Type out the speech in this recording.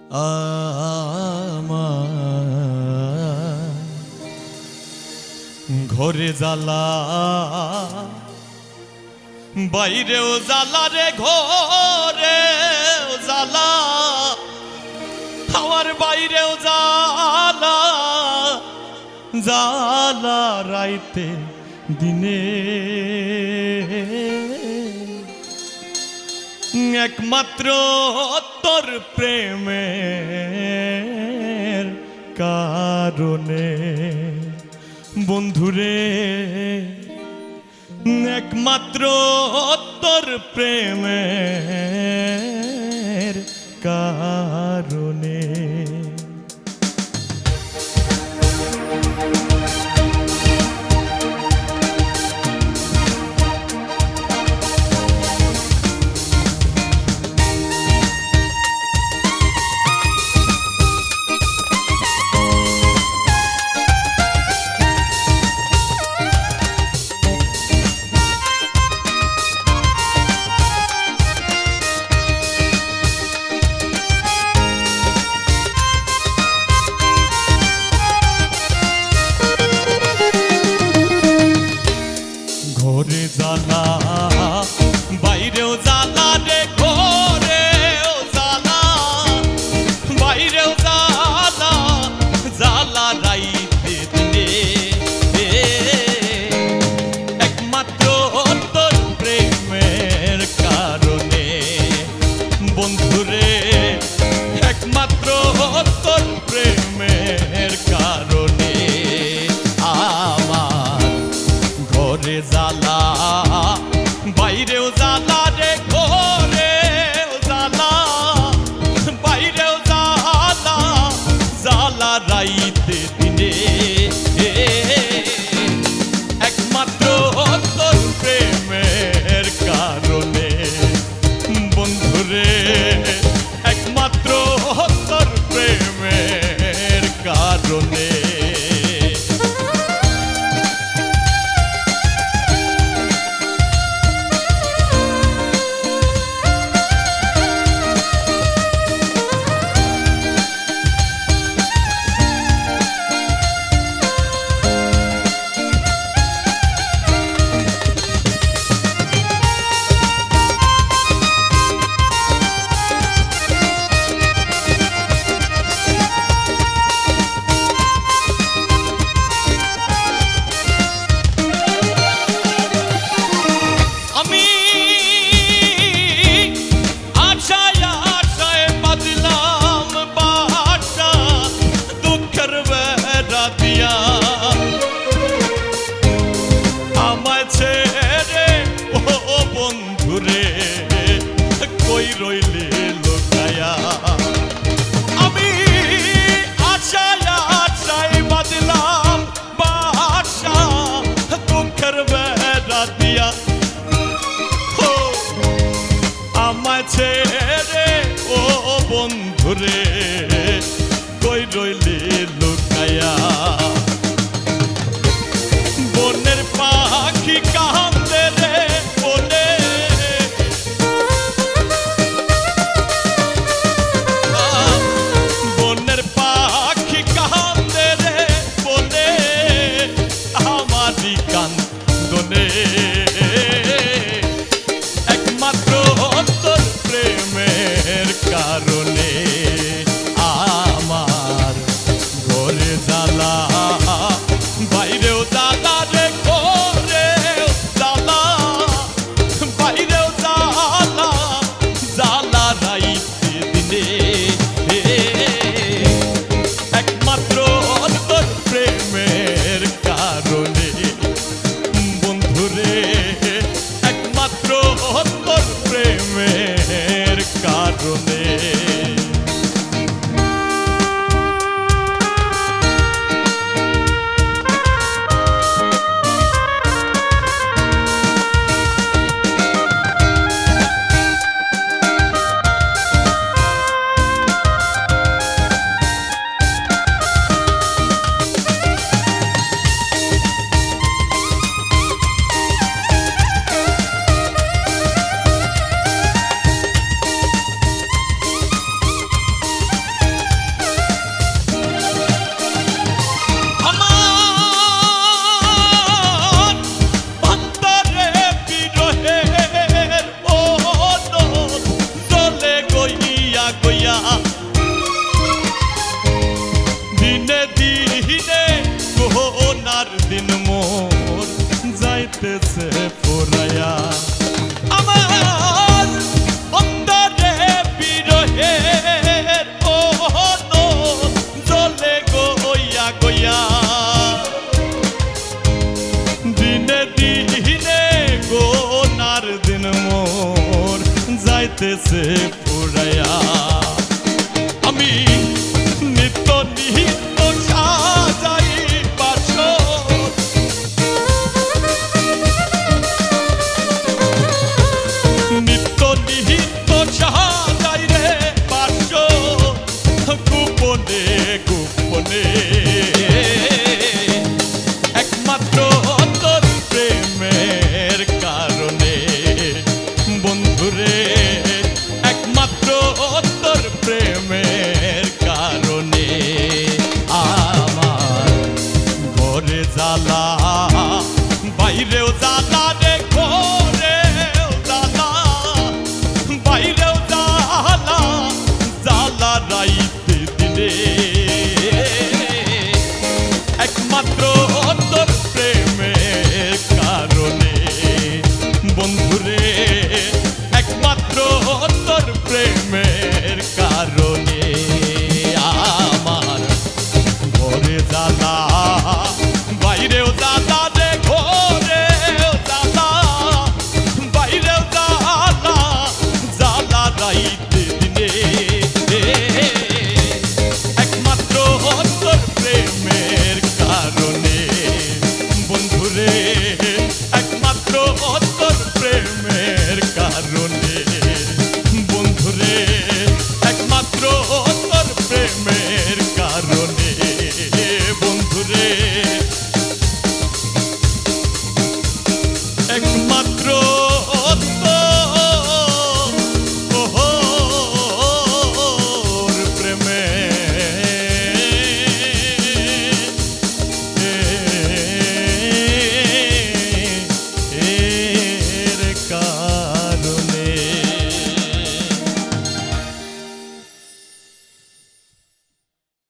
আমার ঘরে জ্বালা বাইরেও জ্বালা রে ঘরে জ্বালা আমার বাইরেও জ্বালা জ্বালা রাইতে দিনে একমাত্র তোর প্রেমের কারণে বন্ধুরে একমাত্র তোর প্রেমের কারণে ঘরে জ্বালা বাইরেও জ্বালা রে ঘরেও জ্বালা বাইরেও জ্বালা জ্বালা রাইতে দিনে একমাত্র তোর প্রেমের কারণে বন্ধুরে একমাত্র তোর প্রেমের কারণে আমার ঘরে জ্বালা বাইরেও জ্বালা রে ঘরেও জ্বালা বাইরেও জ্বালা জ্বালা রাইতে দিনে একমাত্র তোর প্রেমের কারণে বন্ধুরে একমাত্র তোর প্রেমের কারণে আমায় ছেড়ে ও বন্ধুরে কই রইলে লোকায়া আমি আশায় আশায় বাঁধলাম বাসা দুঃখের বেড়া দিয়া আমায় ছেড়ে ও বন্ধুরে কই রইলে লোকায়া বনের পাখি কান্দে রে বলে বনের পাখি কান্দে রে বলে আমারই কান্দনে একমাত্র তোর প্রেমের কারণ